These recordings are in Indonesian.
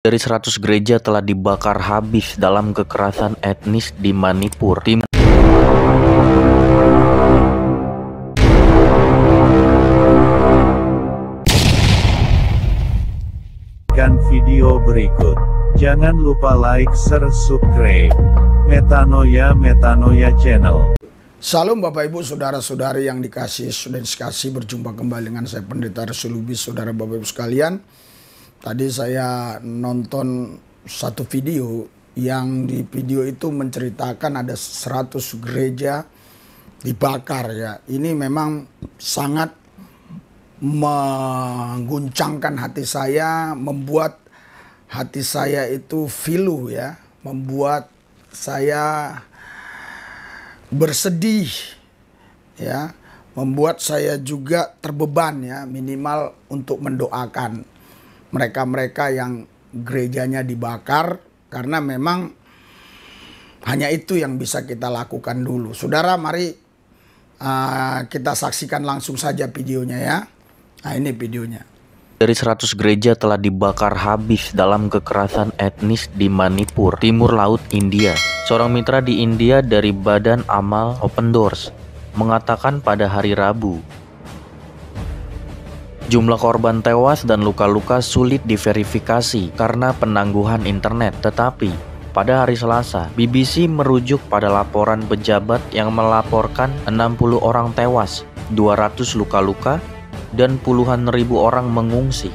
Dari 100 gereja telah dibakar habis dalam kekerasan etnis di Manipur. Video berikut. Jangan lupa like, share, subscribe. Metanoia Channel. Salam Bapak Ibu, Saudara-saudari yang dikasihi dan dikasihi, berjumpa kembali dengan saya Pendeta Rasul Lubis. Saudara Bapak Ibu sekalian, tadi saya nonton satu video yang di video itu menceritakan ada 100 gereja dibakar ya. Ini memang sangat mengguncangkan hati saya, membuat hati saya itu pilu ya, membuat saya bersedih ya, membuat saya juga terbeban ya, minimal untuk mendoakan mereka-mereka yang gerejanya dibakar, karena memang hanya itu yang bisa kita lakukan dulu. Saudara, mari kita saksikan langsung saja videonya ya. Nah, ini videonya. Dari 100 gereja telah dibakar habis dalam kekerasan etnis di Manipur, timur laut India. Seorang mitra di India dari Badan Amal Open Doors mengatakan pada hari Rabu, jumlah korban tewas dan luka-luka sulit diverifikasi karena penangguhan internet. Tetapi pada hari Selasa, BBC merujuk pada laporan pejabat yang melaporkan 60 orang tewas, 200 luka-luka, dan puluhan ribu orang mengungsi.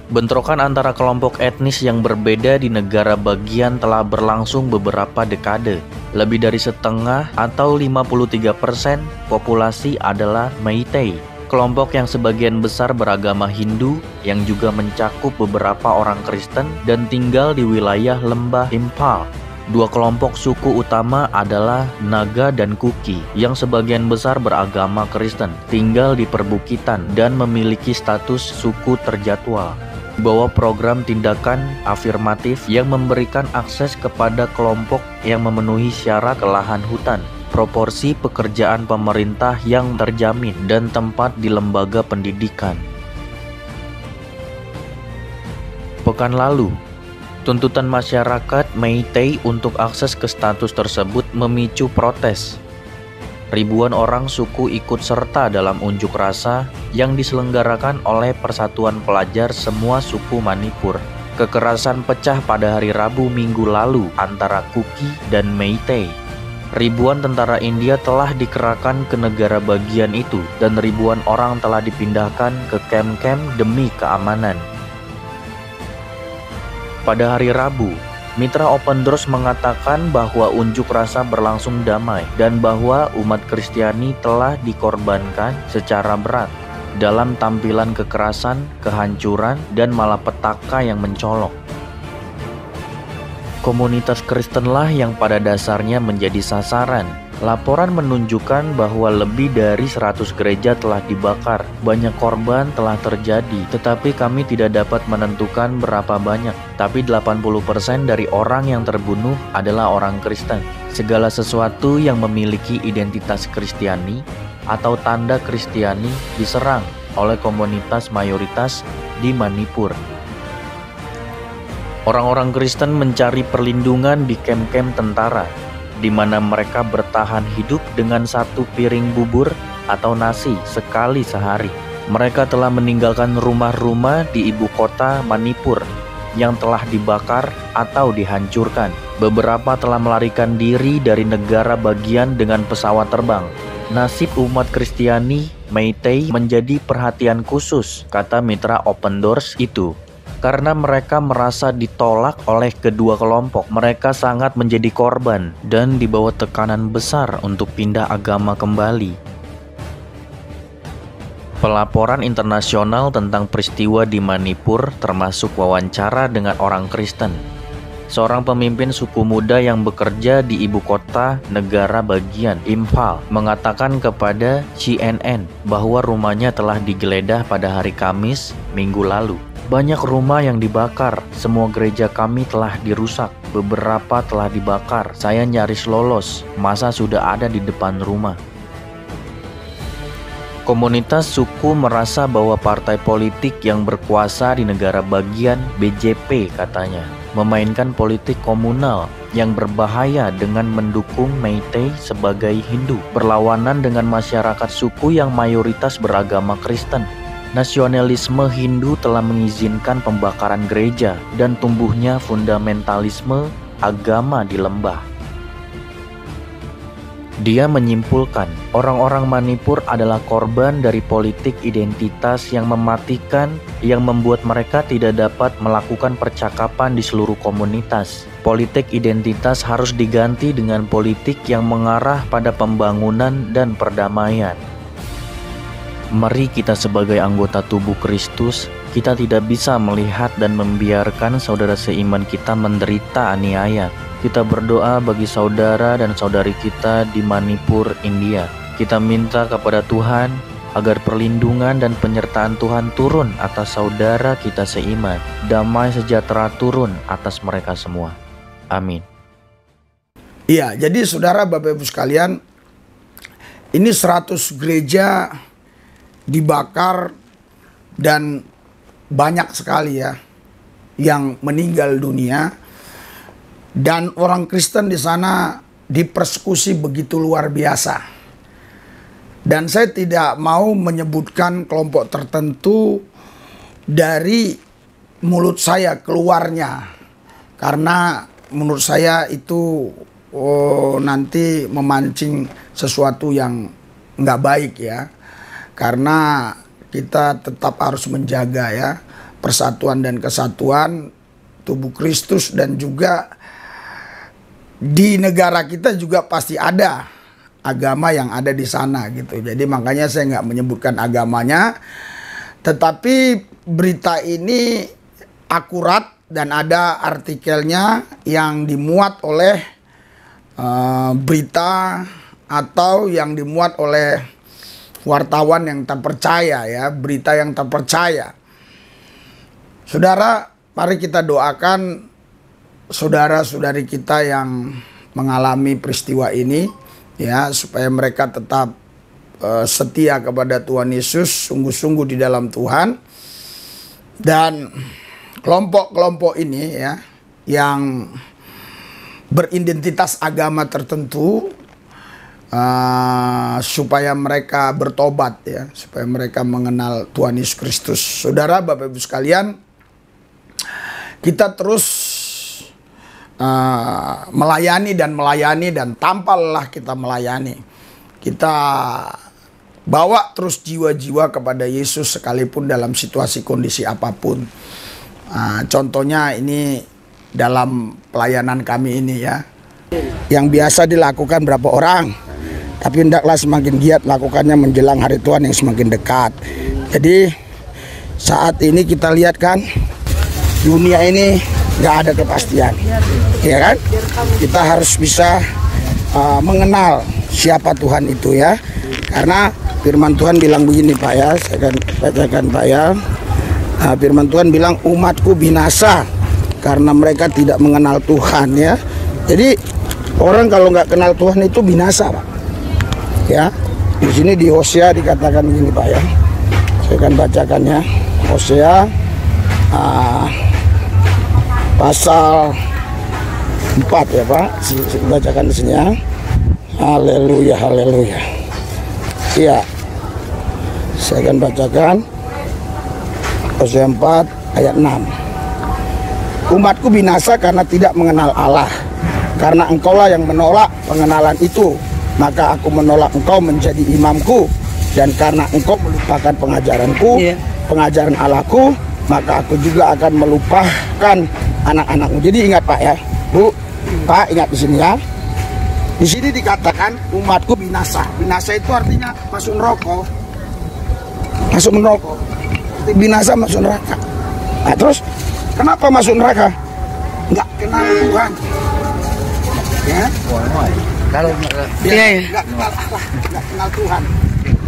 Bentrokan antara kelompok etnis yang berbeda di negara bagian telah berlangsung beberapa dekade. Lebih dari setengah atau 53% populasi adalah Meitei, kelompok yang sebagian besar beragama Hindu yang juga mencakup beberapa orang Kristen dan tinggal di wilayah lembah Imphal. Dua kelompok suku utama adalah Naga dan Kuki yang sebagian besar beragama Kristen, tinggal di perbukitan dan memiliki status suku terjadwal. Di bawah program tindakan afirmatif yang memberikan akses kepada kelompok yang memenuhi syarat ke lahan hutan, proporsi pekerjaan pemerintah yang terjamin, dan tempat di lembaga pendidikan. Pekan lalu, tuntutan masyarakat Meitei untuk akses ke status tersebut memicu protes. Ribuan orang suku ikut serta dalam unjuk rasa yang diselenggarakan oleh Persatuan Pelajar Semua Suku Manipur. Kekerasan pecah pada hari Rabu minggu lalu antara Kuki dan Meitei. Ribuan tentara India telah dikerahkan ke negara bagian itu dan ribuan orang telah dipindahkan ke kamp-kamp demi keamanan. Pada hari Rabu, Mitra Open Doors mengatakan bahwa unjuk rasa berlangsung damai dan bahwa umat Kristiani telah dikorbankan secara berat dalam tampilan kekerasan, kehancuran, dan malapetaka yang mencolok. Komunitas Kristenlah yang pada dasarnya menjadi sasaran. Laporan menunjukkan bahwa lebih dari 100 gereja telah dibakar. Banyak korban telah terjadi, tetapi kami tidak dapat menentukan berapa banyak. Tapi 80% dari orang yang terbunuh adalah orang Kristen. Segala sesuatu yang memiliki identitas Kristiani atau tanda Kristiani diserang oleh komunitas mayoritas di Manipur. Orang-orang Kristen mencari perlindungan di kamp-kamp tentara, di mana mereka bertahan hidup dengan satu piring bubur atau nasi sekali sehari. Mereka telah meninggalkan rumah-rumah di ibu kota Manipur yang telah dibakar atau dihancurkan. Beberapa telah melarikan diri dari negara bagian dengan pesawat terbang. Nasib umat Kristiani Meitei menjadi perhatian khusus, kata Mitra Open Doors itu. Karena mereka merasa ditolak oleh kedua kelompok, mereka sangat menjadi korban dan dibawa tekanan besar untuk pindah agama kembali. Pelaporan internasional tentang peristiwa di Manipur termasuk wawancara dengan orang Kristen. Seorang pemimpin suku muda yang bekerja di ibu kota negara bagian Imphal mengatakan kepada CNN bahwa rumahnya telah digeledah pada hari Kamis minggu lalu. Banyak rumah yang dibakar, semua gereja kami telah dirusak, beberapa telah dibakar, saya nyaris lolos, masa sudah ada di depan rumah. Komunitas suku merasa bahwa partai politik yang berkuasa di negara bagian BJP katanya memainkan politik komunal yang berbahaya dengan mendukung Meitei sebagai Hindu, berlawanan dengan masyarakat suku yang mayoritas beragama Kristen. Nasionalisme Hindu telah mengizinkan pembakaran gereja dan tumbuhnya fundamentalisme agama di lembah. Dia menyimpulkan, orang-orang Manipur adalah korban dari politik identitas yang mematikan, yang membuat mereka tidak dapat melakukan percakapan di seluruh komunitas. Politik identitas harus diganti dengan politik yang mengarah pada pembangunan dan perdamaian. Mari kita sebagai anggota tubuh Kristus, kita tidak bisa melihat dan membiarkan saudara seiman kita menderita aniaya. Kita berdoa bagi saudara dan saudari kita di Manipur, India. Kita minta kepada Tuhan agar perlindungan dan penyertaan Tuhan turun atas saudara kita seiman. Damai sejahtera turun atas mereka semua. Amin. Iya, jadi saudara Bapak Ibu sekalian, ini 100 gereja dibakar dan banyak sekali ya yang meninggal dunia. Dan orang Kristen di sana dipersekusi begitu luar biasa. Dan saya tidak mau menyebutkan kelompok tertentu dari mulut saya keluarnya. Karena menurut saya itu nanti memancing sesuatu yang nggak baik ya. Karena kita tetap harus menjaga ya persatuan dan kesatuan tubuh Kristus, dan juga di negara kita juga pasti ada agama yang ada di sana gitu. Jadi makanya saya nggak menyebutkan agamanya, tetapi berita ini akurat dan ada artikelnya yang dimuat oleh berita atau yang dimuat oleh wartawan yang terpercaya ya, berita yang terpercaya. Saudara, mari kita doakan saudara-saudari kita yang mengalami peristiwa ini ya, supaya mereka tetap setia kepada Tuhan Yesus, sungguh-sungguh di dalam Tuhan. Dan kelompok-kelompok ini ya yang beridentitas agama tertentu, supaya mereka bertobat ya, supaya mereka mengenal Tuhan Yesus Kristus. Saudara Bapak Ibu sekalian, kita terus melayani dan tanpa lelah kita melayani. Kita bawa terus jiwa-jiwa kepada Yesus sekalipun dalam situasi kondisi apapun. Contohnya ini dalam pelayanan kami ini ya, yang biasa dilakukan berapa orang, tapi hendaklah semakin giat lakukannya menjelang hari Tuhan yang semakin dekat. Jadi saat ini kita lihat kan, dunia ini nggak ada kepastian, ya kan? Kita harus bisa mengenal siapa Tuhan itu ya, karena firman Tuhan bilang begini Pak ya, saya akan bacakan Pak ya. Firman Tuhan bilang umatku binasa karena mereka tidak mengenal Tuhan ya. Jadi orang kalau nggak kenal Tuhan itu binasa Pak. Ya, di sini di Hosea dikatakan begini Pak ya. Saya akan bacakan ya, Hosea pasal 4 ya Pak, saya bacakan di sini ya. Haleluya, haleluya. Iya, saya akan bacakan Hosea 4 ayat 6. Umatku binasa karena tidak mengenal Allah, karena engkaulah yang menolak pengenalan itu, maka aku menolak engkau menjadi imamku, dan karena engkau melupakan pengajaranku, pengajaran Allahku, maka aku juga akan melupakan anak-anakmu. Jadi ingat Pak ya, Bu, Pak ingat di sini ya. Di sini dikatakan umatku binasa. Binasa itu artinya masuk neraka. Masuk neraka. Binasa masuk neraka. Nah terus kenapa masuk neraka? Nggak kenal Tuhan. Ya. Kalau nggak kenal Allah, nggak kenal Tuhan,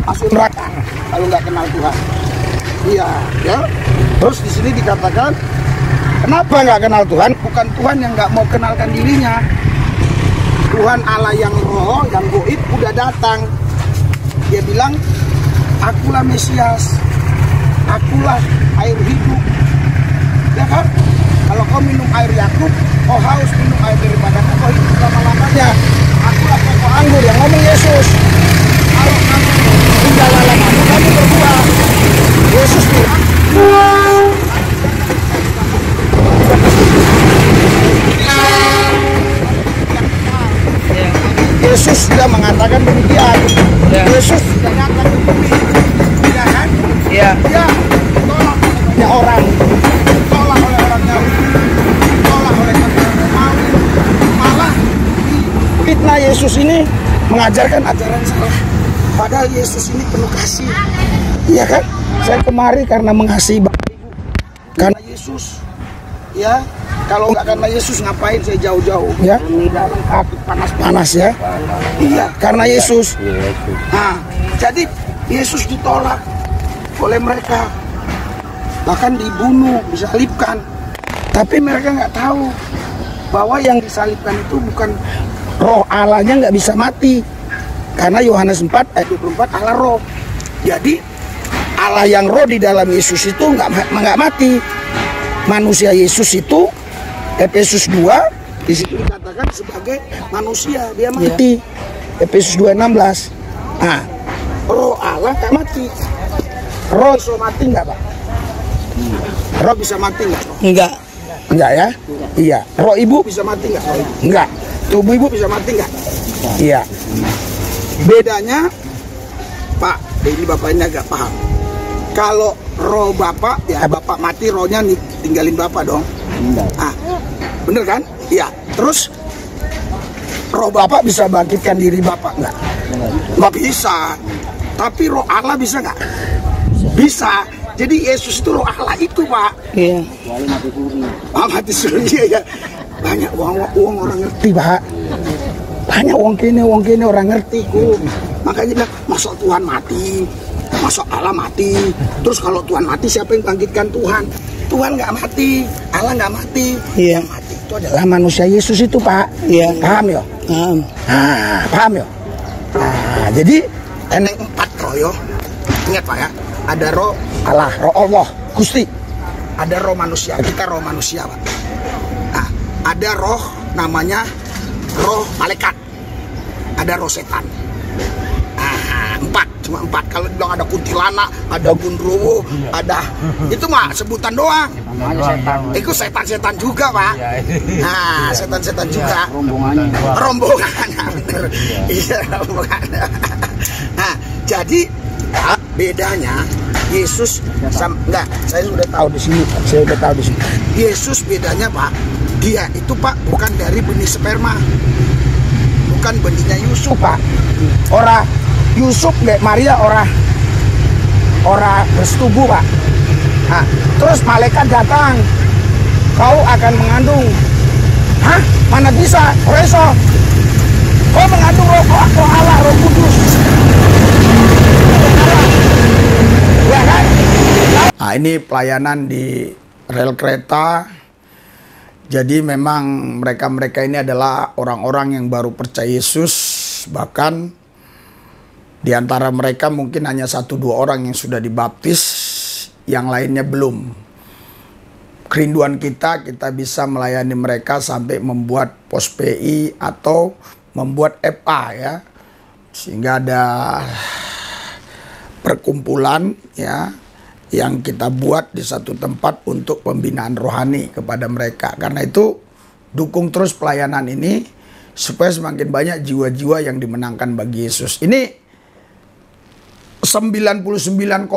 masuk neraka. Kalau nggak kenal Tuhan. Iya, ya. Terus di sini dikatakan kenapa nggak kenal Tuhan? Bukan Tuhan yang nggak mau kenalkan dirinya. Tuhan Allah yang roh, yang goib udah datang. Dia bilang, akulah Mesias, akulah air hidup. Ya kan? Kalau kau minum air Yakub, kau haus minum air daripada kau hidup selama-lamanya. Akulah pokok anggur yang ngomong Yesus. Kalau kamu tinggal dalam aku, kamu berbuah. Yesus bilang, Yesus sudah mengatakan demikian. Yesus sudah datang ke bumi, ya kan? Dia ditolak oleh orang, ditolak oleh orang Yahudi, ditolak oleh orang Romawi. Malah fitnah Yesus ini mengajarkan ajaran salah. Padahal Yesus ini penuh kasih. Iya kan? Saya kemari karena mengasihi Bapak Ibu. Karena Yesus, ya. Kalau nggak karena Yesus ngapain saya jauh-jauh, ya? Dalam kaki panas-panas, ya. Iya, karena Yesus. Nah, jadi Yesus ditolak oleh mereka, bahkan dibunuh, disalibkan. Tapi mereka nggak tahu bahwa yang disalibkan itu bukan roh Allahnya, nggak bisa mati. Karena Yohanes 4 ayat 24 Allah roh. Jadi Allah yang roh di dalam Yesus itu nggak mati. Manusia Yesus itu Efesus 2 di situ dikatakan sebagai manusia dia mati. Efesus 2:16. Nah, roh Allah nggak mati. Roh bisa mati nggak, Pak? Roh bisa mati nggak? Enggak ya? Iya. Roh ibu bisa mati nggak? Enggak. Tubuh ibu bisa mati nggak? Iya. Bedanya, Pak, ini bapak ini agak paham. Kalau roh bapak, ya bapak mati, rohnya tinggalin bapak dong. Ah, bener kan? Iya. Terus roh bapak bisa bangkitkan diri bapak nggak? Nggak bisa. Tapi roh Allah bisa nggak? Bisa. Jadi Yesus itu roh Allah itu, Pak. Iya. Mati suri ya. Banyak uang orang ngerti, Pak. Banyak uang kini orang ngerti kok. Makanya bilang, masa Tuhan mati, masa Allah mati. Terus kalau Tuhan mati, siapa yang bangkitkan Tuhan? Tuhan nggak mati, Allah nggak mati. Iya. Yang mati itu adalah manusia Yesus itu, Pak. Iya. Paham ya? Paham. Nah, paham ya? Nah, jadi eneng 4 roh yo. Ingat, Pak ya. Ada roh Allah, roh Allah, Gusti. Ada roh manusia, kita roh manusia, Pak. Nah, ada roh namanya roh malaikat. Ada roh setan. Nah, 4, cuma 4. Kalau bilang ada kuntilanak, ada gundruwo, ada itu mah sebutan doang. Itu setan-setan juga, Pak. Nah, setan-setan juga. Rombongannya, bener. Iya, rombongannya. Nah, jadi bedanya Yesus enggak, saya sudah tahu di sini, Pak. Saya sudah tahu di sini. Yesus bedanya, Pak, dia itu, Pak, bukan dari benih sperma. Bukan benihnya Yusuf, Pak. Ora Yusuf nggak Maria ora bersetubuh, Pak. Nah, terus malaikat datang. Kau akan mengandung. Hah? Mana bisa? Reso. Kau mengandung roh Allah, Roh Kudus. Ya kan? Nah, ini pelayanan di rel kereta. Jadi memang mereka-mereka ini adalah orang-orang yang baru percaya Yesus. Bahkan di antara mereka mungkin hanya 1-2 orang yang sudah dibaptis, yang lainnya belum. Kerinduan kita bisa melayani mereka sampai membuat pos PI atau membuat FA, ya. Sehingga ada perkumpulan, ya, yang kita buat di satu tempat untuk pembinaan rohani kepada mereka. Karena itu dukung terus pelayanan ini supaya semakin banyak jiwa-jiwa yang dimenangkan bagi Yesus. Ini 99,9%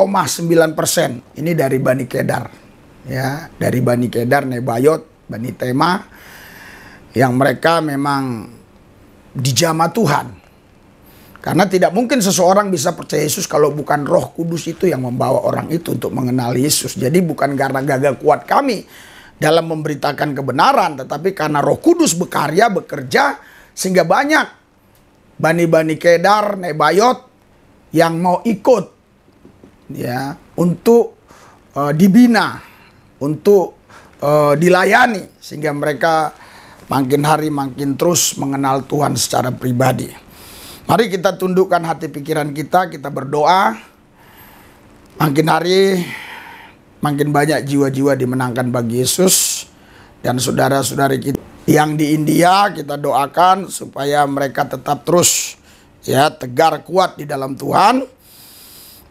ini dari Bani Kedar, ya, dari Bani Kedar, Nebayot, Bani Tema, yang mereka memang dijamah Tuhan. Karena tidak mungkin seseorang bisa percaya Yesus kalau bukan Roh Kudus itu yang membawa orang itu untuk mengenal Yesus. Jadi bukan karena gagah kuat kami dalam memberitakan kebenaran, tetapi karena Roh Kudus bekerja sehingga banyak Bani Kedar, Nebayot yang mau ikut, ya, untuk dibina, untuk dilayani, sehingga mereka makin hari makin terus mengenal Tuhan secara pribadi. Mari kita tundukkan hati pikiran kita berdoa. makin hari makin banyak jiwa-jiwa dimenangkan bagi Yesus. Dan saudara-saudari kita yang di India, kita doakan supaya mereka tetap terus ya tegar kuat di dalam Tuhan.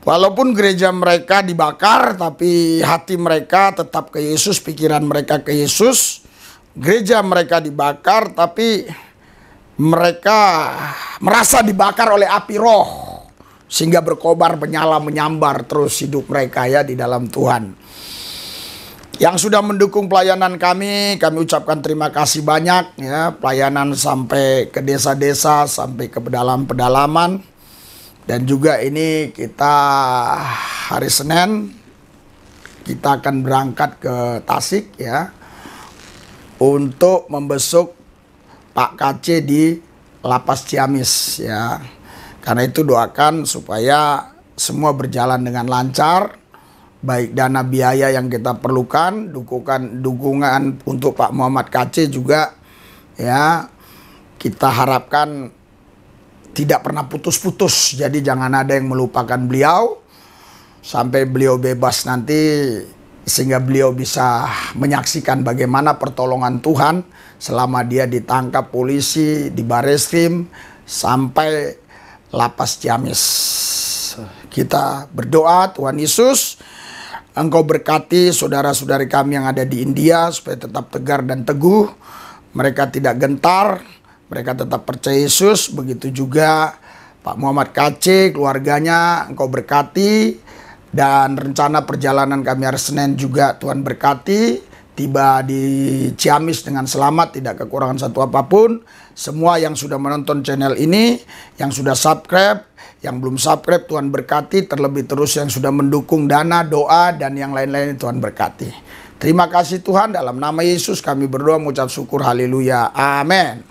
Walaupun gereja mereka dibakar, tapi hati mereka tetap ke Yesus, pikiran mereka ke Yesus. Gereja mereka dibakar, tapi mereka merasa dibakar oleh api roh, sehingga berkobar, menyala, menyambar terus hidup mereka ya di dalam Tuhan. Yang sudah mendukung pelayanan kami ucapkan terima kasih banyak ya. Pelayanan sampai ke desa-desa, sampai ke pedalaman-pedalaman. Dan juga ini kita hari Senin kita akan berangkat ke Tasik ya, untuk membesuk Pak KC di Lapas Ciamis ya. Karena itu doakan supaya semua berjalan dengan lancar. Baik dana biaya yang kita perlukan, dukungan untuk Pak Muhammad KC juga ya, kita harapkan tidak pernah putus-putus. Jadi jangan ada yang melupakan beliau sampai beliau bebas nanti, sehingga beliau bisa menyaksikan bagaimana pertolongan Tuhan selama dia ditangkap polisi di Bareskrim sampai Lapas Ciamis. Kita berdoa, Tuhan Yesus, Engkau berkati saudara-saudari kami yang ada di India supaya tetap tegar dan teguh. Mereka tidak gentar, mereka tetap percaya Yesus. Begitu juga Pak Muhammad KC, keluarganya, Engkau berkati. Dan rencana perjalanan kami hari Senin juga Tuhan berkati. Tiba di Ciamis dengan selamat, tidak kekurangan satu apapun. Semua yang sudah menonton channel ini, yang sudah subscribe, yang belum subscribe, Tuhan berkati. Terlebih terus yang sudah mendukung dana, doa, dan yang lain-lain, Tuhan berkati. Terima kasih Tuhan, dalam nama Yesus kami berdoa mengucap syukur, haleluya, amin.